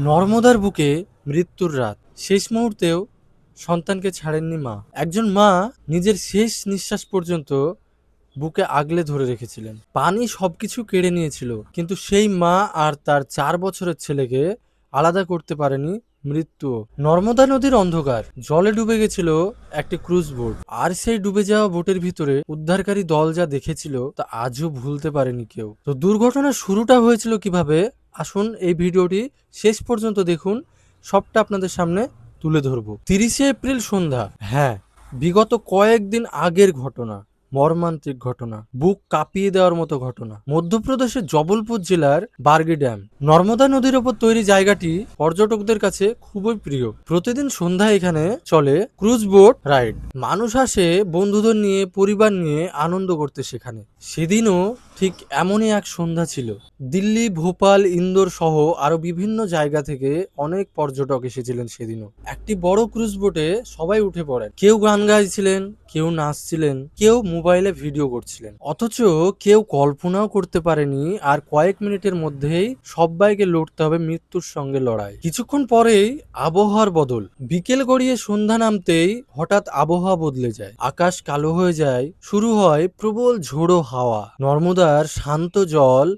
নর্মদার বুকে মৃত্যুর রাত। শেষ মুহূর্তেও সন্তানকে ছাড়েননি মা। একজন মা নিজের শেষ নিঃশ্বাস পর্যন্ত বুকে আগলে ধরে রেখেছিলেন। পানি সবকিছু কেড়ে নিয়েছিল, কিন্তু সেই মা আর তার 4 বছরের ছেলেকে আলাদা করতে পারেনি মৃত্যু। নর্মদা নদীর অন্ধকার, জলে ডুবে গেছিল একটি ক্রুজ বোট। আর সেই ডুবে যাওয়া বোটের ভিতরে উদ্ধারকারী দল যা দেখেছিল তা আজও ভুলতে পারেনি কেউ। তো দুর্ঘটনার শুরুটা হয়েছিল কিভাবে, আসুন এই ভিডিওটি শেষ পর্যন্ত দেখুন। সবটা আপনাদের সামনে তুলে ধরবো। 30শে এপ্রিল সন্ধ্যা। হ্যাঁ, বিগত কয়েকদিন আগের ঘটনা। মর্মান্তিক ঘটনা, বুক কাঁপিয়ে দেওয়ার মতো ঘটনা। মধ্যপ্রদেশের জবলপুর জেলার বার্গি ড্যাম। নর্মদা নদীর ওপর তৈরি জায়গাটি পর্যটকদের কাছে খুবই প্রিয়। প্রতিদিন সন্ধ্যায় এখানে চলে ক্রুজ বোট রাইড। মানুষ আসে বন্ধুদের নিয়ে, পরিবার নিয়ে আনন্দ করতে সেখানে। সেদিনও ঠিক এমনই এক সন্ধ্যা ছিল। দিল্লি, ভোপাল, ইন্দোর সহ আরো বিভিন্ন জায়গা থেকে অনেক পর্যটক এসেছিলেন সেদিনও। একটি বড় ক্রুজ বোটে সবাই উঠে পড়েন। কেউ গান গাইছিলেন, কেউ নাচছিলেন, কেউ মোবাইলে ভিডিও করছিলেন। অথচ কেউ কল্পনাও করতে পারেনি আর কয়েক মিনিটের মধ্যেই সবাইকে লড়তে হবে মৃত্যুর সঙ্গে লড়াই। কিছুক্ষণ পরেই আবহাওয়ার বদল। বিকেল গড়িয়ে সন্ধ্যা নামতেই হঠাৎ আবহাওয়া বদলে যায়। আকাশ কালো হয়ে যায়, শুরু হয় প্রবল ঝোড়ো হাওয়া। নর্মদার শান্ত জল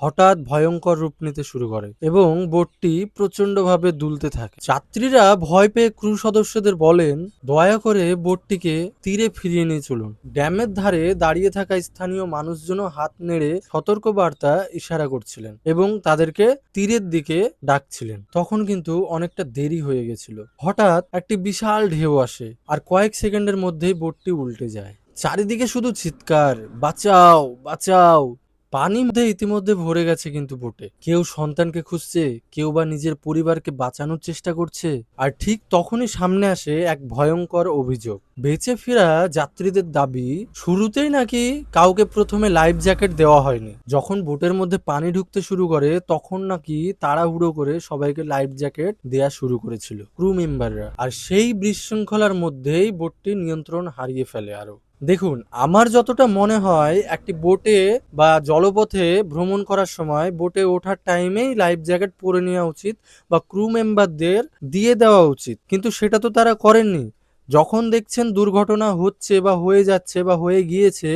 হঠাৎ ভয়ঙ্কর রূপ নিতে শুরু করে এবং বোটটি প্রচন্ডভাবে দুলতে থাকে। যাত্রীরা ভয় পেয়ে ক্রু সদস্যদের বলেন, দয়া করে বোটটিকে তীরে ফিরিয়ে নিয়ে চলুন। ড্যামের ধারে দাঁড়িয়ে থাকা স্থানীয় মানুষজনও হাত নেড়ে সতর্ক বার্তা ইশারা করছিলেন এবং তাদেরকে তীরের দিকে ডাকছিলেন। তখন কিন্তু অনেকটা দেরি হয়ে গেছিল। হঠাৎ একটি বিশাল ঢেউ আসে আর কয়েক সেকেন্ডের মধ্যেই বোটটি উল্টে যায়। চারিদিকে শুধু চিৎকার, বাঁচাও বাঁচাও। পানির মধ্যে ইতিমধ্যে ভরে গেছে কিন্তু বোটে। কেউ সন্তানকে খুঁজছে, কেউ বা নিজের পরিবারকে বাঁচানোর চেষ্টা করছে। আর ঠিক তখনই সামনে আসে এক ভয়ঙ্কর অভিযোগ। বেঁচে ফেরা যাত্রীদের দাবি, শুরুতেই নাকি কাউকে প্রথমে লাইফ জ্যাকেট দেওয়া হয়নি। যখন বোটের মধ্যে পানি ঢুকতে শুরু করে তখন নাকি তাড়াহুড়ো করে সবাইকে লাইফ জ্যাকেট দেয়া শুরু করেছিল ক্রু মেম্বাররা। আর সেই বিশৃঙ্খলার মধ্যেই বোটটি নিয়ন্ত্রণ হারিয়ে ফেলে। আরো দেখুন, আমার যতটা মনে হয় একটি বোটে বা জলপথে ভ্রমণ করার সময় বোটে ওঠার টাইমেই লাইফ জ্যাকেট পরে নেওয়া উচিত বা ক্রু মেম্বারদের দিয়ে দেওয়া উচিত, কিন্তু সেটা তো তারা করেননি। যখন দেখছেন দুর্ঘটনা হচ্ছে বা হয়ে যাচ্ছে বা হয়ে গিয়েছে,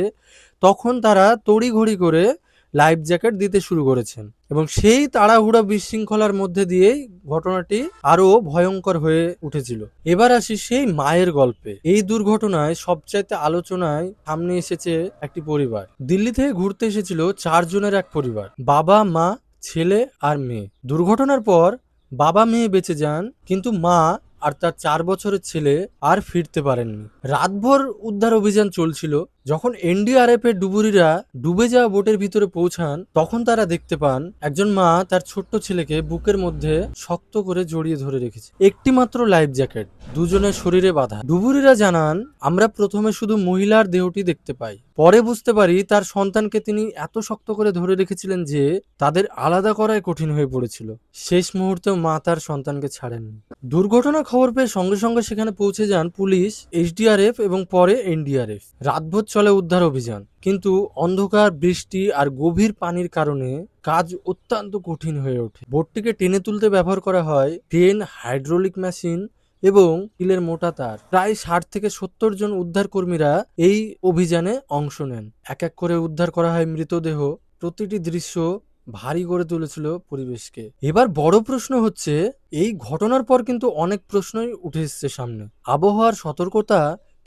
তখন তারা তড়িঘড়ি করে লাইফ জ্যাকেট দিতে শুরু করেছেন এবং সেই তাড়াহুড়া বিশৃঙ্খলার মধ্যে দিয়েই ঘটনাটি আরো ভয়ঙ্কর হয়ে উঠেছিল। এবার আসি সেই মায়ের গল্পে। এই দুর্ঘটনায় সবচাইতে আলোচনায় সামনে এসেছে একটি পরিবার। দিল্লি থেকে ঘুরতে এসেছিল 4 জনের এক পরিবার, বাবা, মা, ছেলে আর মেয়ে। দুর্ঘটনার পর বাবা মেয়ে বেঁচে যান, কিন্তু মা আর তার 4 বছরের ছেলে আর ফিরতে পারেননি। রাতভর উদ্ধার অভিযান চলছিল। যখন এনডিআরএফ এর ডুবুরিরা ডুবে যাওয়া বোটের ভিতরে পৌঁছান, তখন তারা দেখতে পান একজন মা তার ছোট্ট ছেলেকে বুকের মধ্যে শক্ত করে জড়িয়ে ধরে রেখেছে। একটি মাত্র লাইফ জ্যাকেট দুজনের শরীরে বাঁধা। ডুবুরিরা জানান, আমরা প্রথমে শুধু মহিলার দেহটি দেখতে পাই, পরে বুঝতে পারি তার সন্তানকে তিনি এত শক্ত করে ধরে রেখেছিলেন যে তাদের আলাদা করাই কঠিন হয়ে পড়েছিল। শেষ মুহূর্তেও মা তার সন্তানকে ছাড়েননি। দুর্ঘটনার খবর পেয়ে সঙ্গে সঙ্গে সেখানে পৌঁছে যান পুলিশ, এইচডিআরএফ এবং পরে এনডিআরএফ। রাতভর চলে উদ্ধার অভিযান, কিন্তু অন্ধকার, বৃষ্টি আর গভীর পানির কারণে কাজ অত্যন্ত কঠিন হয়ে ওঠে। বোটটিকে টেনে তুলতে ব্যবহার করা হয় ক্রেন, হাইড্রোলিক মেশিন এবং স্টিলের মোটা তার। প্রায় 60 থেকে 70 জন উদ্ধার কর্মীরা এই অভিযানে অংশ নেন। এক এক করে উদ্ধার করা হয় মৃতদেহ। প্রতিটি দৃশ্য ভারী করে তুলেছিল পরিবেশকে। এবার বড় প্রশ্ন হচ্ছে, এই ঘটনার পর কিন্তু অনেক প্রশ্নই উঠে এসছে সামনে। আবহাওয়ার সতর্কতা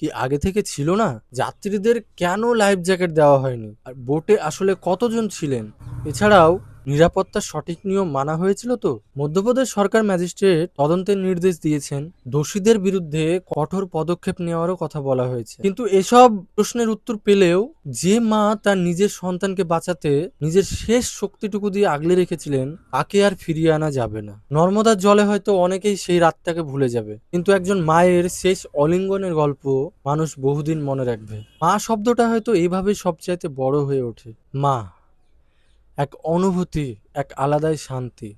কি আগে থেকে ছিল না? যাত্রীদের কেন লাইফ জ্যাকেট দেওয়া হয়নি? আর বোটে আসলে কতজন ছিলেন? এছাড়াও নিরাপত্তার সঠিক নিয়ম মানা হয়েছিল তো? মধ্যপ্রদেশ সরকার ম্যাজিস্ট্রেট তদন্তের নির্দেশ দিয়েছেন। দোষীদের বিরুদ্ধে কঠোর পদক্ষেপ নেওয়ারও কথা বলা হয়েছে। কিন্তু এসব প্রশ্নের উত্তর পেলেও যে মা তার নিজের সন্তানকে বাঁচাতে নিজের শেষ শক্তিটুকু দিয়ে আগলে রেখেছিলেন, তাকে আর ফিরিয়ে আনা যাবে না। নর্মদার জলে হয়তো অনেকেই সেই রাতটাকে ভুলে যাবে, কিন্তু একজন মায়ের শেষ অলিঙ্গনের গল্প মানুষ বহুদিন মনে রাখবে। মা শব্দটা হয়তো এইভাবেই সবচাইতে বড় হয়ে ওঠে। মা, এক অনুভূতি, এক আলাদাই শান্তি।